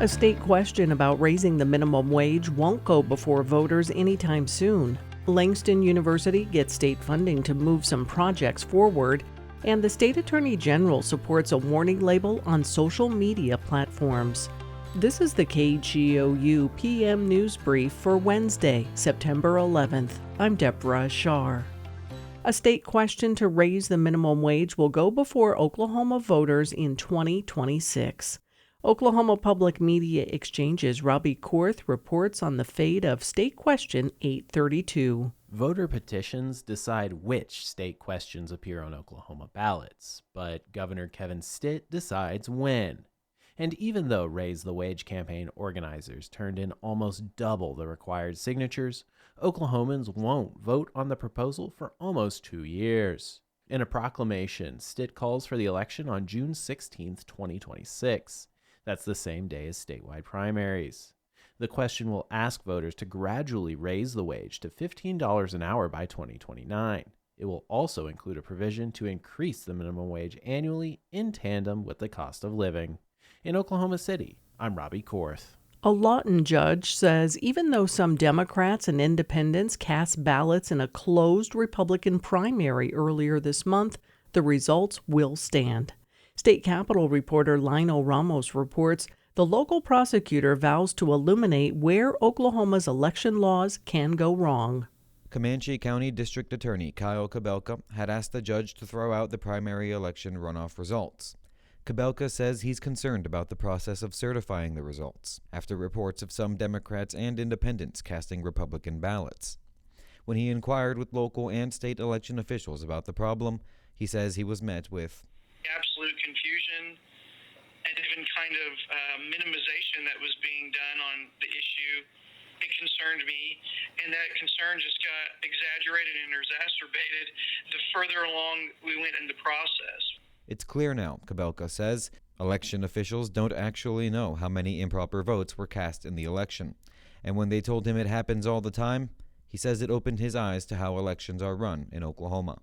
A state question about raising the minimum wage won't go before voters anytime soon. Langston University gets state funding to move some projects forward, and the state attorney general supports a warning label on social media platforms. This is the KGOU PM News Brief for Wednesday, September 11th. I'm Deborah Shar. A state question to raise the minimum wage will go before Oklahoma voters in 2026. Oklahoma Public Media Exchange's Robbie Korth reports on the fate of State Question 832. Voter petitions decide which state questions appear on Oklahoma ballots, but Governor Kevin Stitt decides when. And even though Raise the Wage campaign organizers turned in almost double the required signatures, Oklahomans won't vote on the proposal for almost 2 years. In a proclamation, Stitt calls for the election on June 16, 2026. That's the same day as statewide primaries. The question will ask voters to gradually raise the wage to $15 an hour by 2029. It will also include a provision to increase the minimum wage annually in tandem with the cost of living. In Oklahoma City, I'm Robbie Korth. A Lawton judge says even though some Democrats and independents cast ballots in a closed Republican primary earlier this month, the results will stand. State Capitol reporter Lionel Ramos reports the local prosecutor vows to illuminate where Oklahoma's election laws can go wrong. Comanche County District Attorney Kyle Kabelka had asked the judge to throw out the primary election runoff results. Kabelka says he's concerned about the process of certifying the results after reports of some Democrats and independents casting Republican ballots. When he inquired with local and state election officials about the problem, he says he was met with absolute confusion and even kind of minimization that was being done on the issue. It concerned me, and that concern just got exaggerated and exacerbated the further along we went in the process. It's clear now, Kabelka says, election officials don't actually know how many improper votes were cast in the election. And when they told him it happens all the time, he says it opened his eyes to how elections are run in Oklahoma.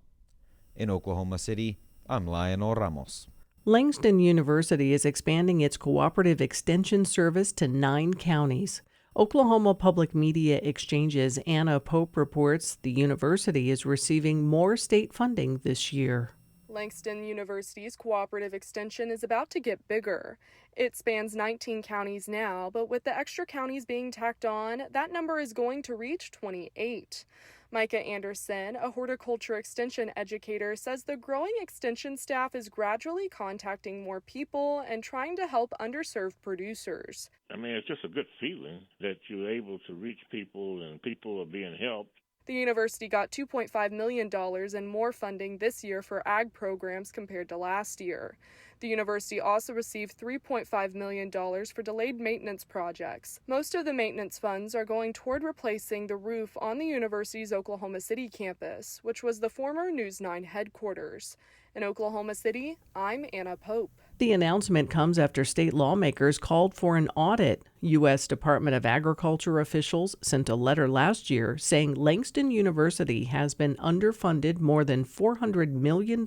In Oklahoma City, I'm Lionel Ramos. Langston University is expanding its cooperative extension service to 9 counties. Oklahoma Public Media Exchange's Anna Pope reports the university is receiving more state funding this year. Langston University's cooperative extension is about to get bigger. It spans 19 counties now, but with the extra counties being tacked on, that number is going to reach 28. Micah Anderson, a horticulture extension educator, says the growing extension staff is gradually contacting more people and trying to help underserved producers. It's just a good feeling that you're able to reach people and people are being helped. The university got $2.5 million in more funding this year for ag programs compared to last year. The university also received $3.5 million for delayed maintenance projects. Most of the maintenance funds are going toward replacing the roof on the university's Oklahoma City campus, which was the former News 9 headquarters. In Oklahoma City, I'm Anna Pope. The announcement comes after state lawmakers called for an audit. U.S. Department of Agriculture officials sent a letter last year saying Langston University has been underfunded more than $400 million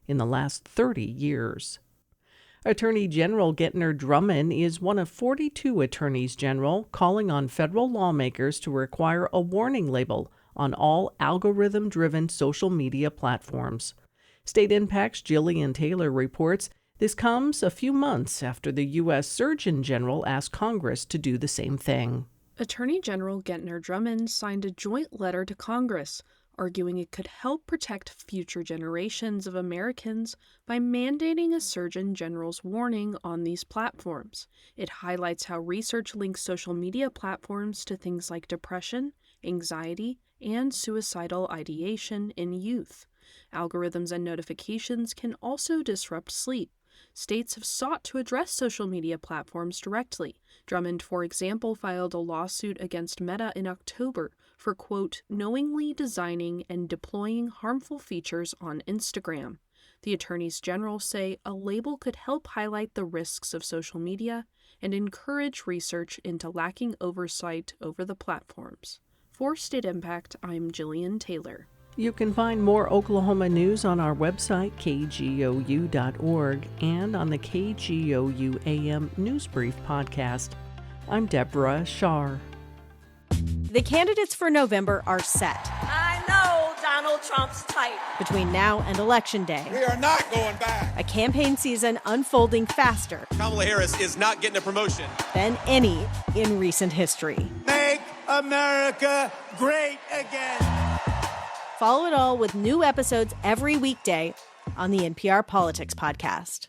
in the last 30 years. Attorney General Gettner Drummond is one of 42 attorneys general calling on federal lawmakers to require a warning label on all algorithm-driven social media platforms. State Impact's Jillian Taylor reports this comes a few months after the U.S. Surgeon General asked Congress to do the same thing. Attorney General Gettner Drummond signed a joint letter to Congress arguing it could help protect future generations of Americans by mandating a Surgeon General's warning on these platforms. It highlights how research links social media platforms to things like depression, anxiety, and suicidal ideation in youth. Algorithms and notifications can also disrupt sleep. States have sought to address social media platforms directly. Drummond, for example, filed a lawsuit against Meta in October for, quote, knowingly designing and deploying harmful features on Instagram. The attorneys general say a label could help highlight the risks of social media and encourage research into lacking oversight over the platforms. For State Impact, I'm Jillian Taylor. You can find more Oklahoma news on our website, kgou.org, and on the KGOU AM NewsBrief podcast. I'm Deborah Shar. The candidates for November are set. I know Donald Trump's type. Between now and Election Day, we are not going back. A campaign season unfolding faster. Kamala Harris is not getting a promotion Than any in recent history. Make America great again. Follow it all with new episodes every weekday on the NPR Politics Podcast.